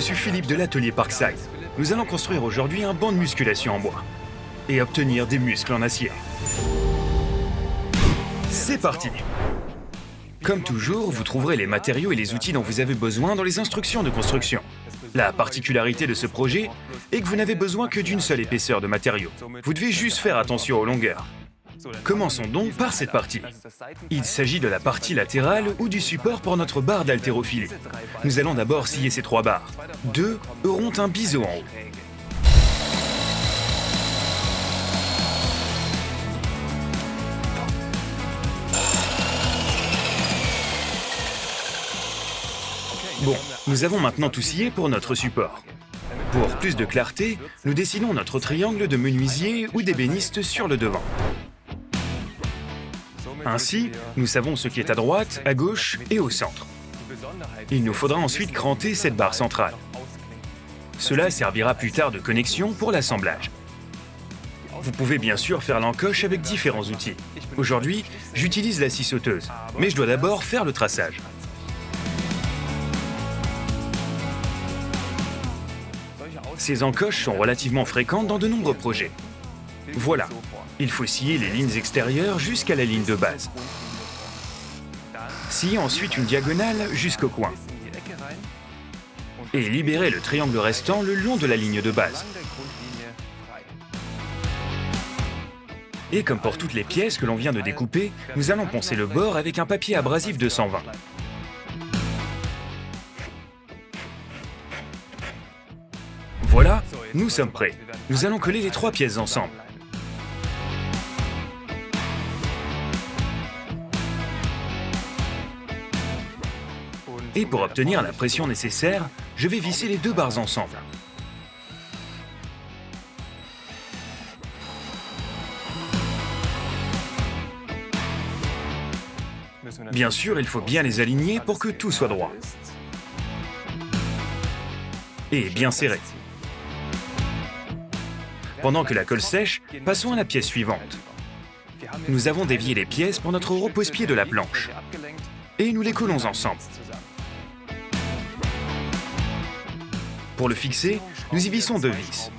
suis Philippe de l'atelier Parkside. Nous allons construire aujourd'hui un banc de musculation en bois et obtenir des muscles en acier. C'est parti! Comme toujours, vous trouverez les matériaux et les outils dont vous avez besoin dans les instructions de construction. La particularité de ce projet est que vous n'avez besoin que d'une seule épaisseur de matériaux. Vous devez juste faire attention aux longueurs. Commençons donc par cette partie. Il s'agit de la partie latérale ou du support pour notre barre d'haltérophilie. Nous allons d'abord scier ces 3 barres. 2 auront un biseau en haut. Bon, nous avons maintenant tout scié pour notre support. Pour plus de clarté, nous dessinons notre triangle de menuisier ou d'ébéniste sur le devant. Ainsi, nous savons ce qui est à droite, à gauche et au centre. Il nous faudra ensuite cranter cette barre centrale. Cela servira plus tard de connexion pour l'assemblage. Vous pouvez bien sûr faire l'encoche avec différents outils. Aujourd'hui, j'utilise la scie sauteuse, mais je dois d'abord faire le traçage. Ces encoches sont relativement fréquentes dans de nombreux projets. Voilà, il faut scier les lignes extérieures jusqu'à la ligne de base. Scier ensuite une diagonale jusqu'au coin. Et libérer le triangle restant le long de la ligne de base. Et comme pour toutes les pièces que l'on vient de découper, nous allons poncer le bord avec un papier abrasif 220. Voilà, nous sommes prêts. Nous allons coller les 3 pièces ensemble. Et pour obtenir la pression nécessaire, je vais visser les 2 barres ensemble. Bien sûr, il faut bien les aligner pour que tout soit droit. Et bien serré. Pendant que la colle sèche, passons à la pièce suivante. Nous avons dévié les pièces pour notre repose-pied de la planche. Et nous les collons ensemble. Pour le fixer, nous y vissons 2 vis.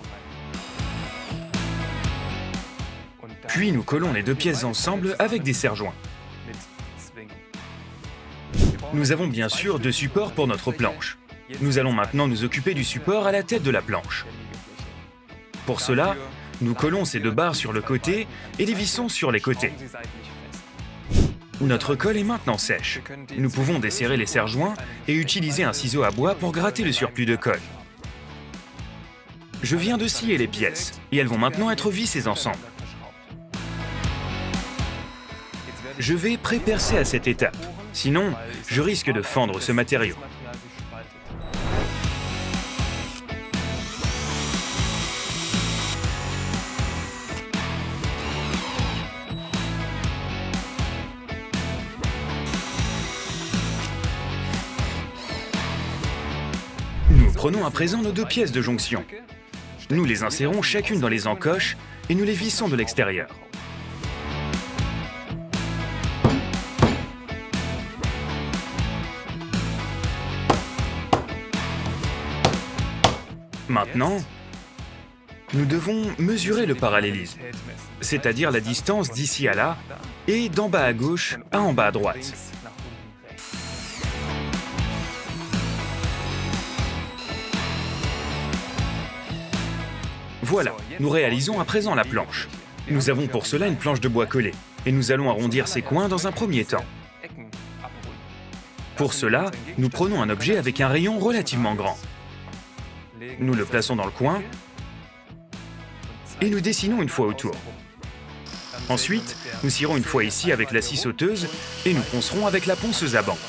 Puis nous collons les 2 pièces ensemble avec des serre-joints. Nous avons bien sûr 2 supports pour notre planche. Nous allons maintenant nous occuper du support à la tête de la planche. Pour cela, nous collons ces 2 barres sur le côté et les vissons sur les côtés. Notre colle est maintenant sèche. Nous pouvons desserrer les serre-joints et utiliser un ciseau à bois pour gratter le surplus de colle. Je viens de scier les pièces et elles vont maintenant être vissées ensemble. Je vais pré-percer à cette étape, sinon je risque de fendre ce matériau. Nous prenons à présent nos 2 pièces de jonction. Nous les insérons chacune dans les encoches et nous les vissons de l'extérieur. Maintenant, nous devons mesurer le parallélisme, c'est-à-dire la distance d'ici à là et d'en bas à gauche à en bas à droite. Voilà, nous réalisons à présent la planche. Nous avons pour cela une planche de bois collée, et nous allons arrondir ses coins dans un premier temps. Pour cela, nous prenons un objet avec un rayon relativement grand. Nous le plaçons dans le coin, et nous dessinons une fois autour. Ensuite, nous cirons une fois ici avec la scie sauteuse, et nous poncerons avec la ponceuse à banc.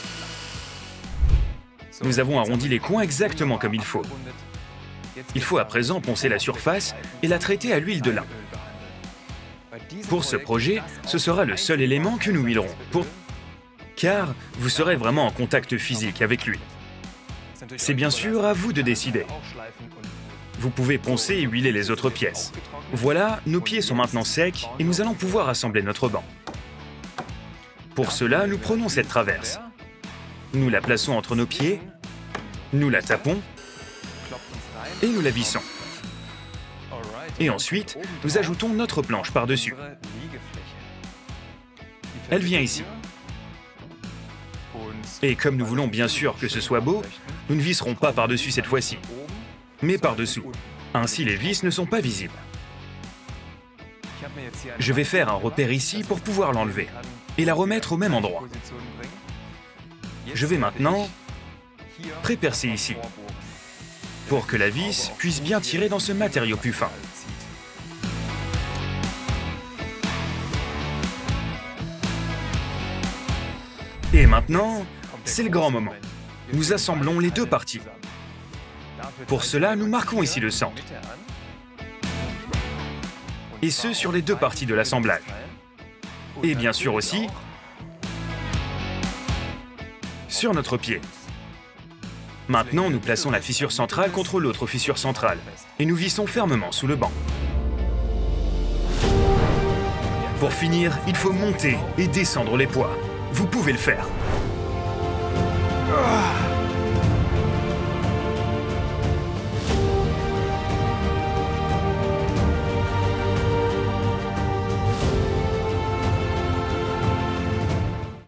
Nous avons arrondi les coins exactement comme il faut. Il faut à présent poncer la surface et la traiter à l'huile de lin. Pour ce projet, ce sera le seul élément que nous huilerons, car vous serez vraiment en contact physique avec lui. C'est bien sûr à vous de décider. Vous pouvez poncer et huiler les autres pièces. Voilà, nos pieds sont maintenant secs et nous allons pouvoir assembler notre banc. Pour cela, nous prenons cette traverse. Nous la plaçons entre nos pieds, nous la tapons et nous la vissons. Et ensuite, nous ajoutons notre planche par-dessus. Elle vient ici. Et comme nous voulons bien sûr que ce soit beau, nous ne visserons pas par-dessus cette fois-ci, mais par-dessous. Ainsi, les vis ne sont pas visibles. Je vais faire un repère ici pour pouvoir l'enlever et la remettre au même endroit. Je vais maintenant prépercer ici pour que la vis puisse bien tirer dans ce matériau plus fin. Et maintenant, c'est le grand moment. Nous assemblons les deux parties. Pour cela, nous marquons ici le centre. Et ce, sur les deux parties de l'assemblage. Et bien sûr aussi, sur notre pied. Maintenant, nous plaçons la fissure centrale contre l'autre fissure centrale. Et nous vissons fermement sous le banc. Pour finir, il faut monter et descendre les poids. Vous pouvez le faire.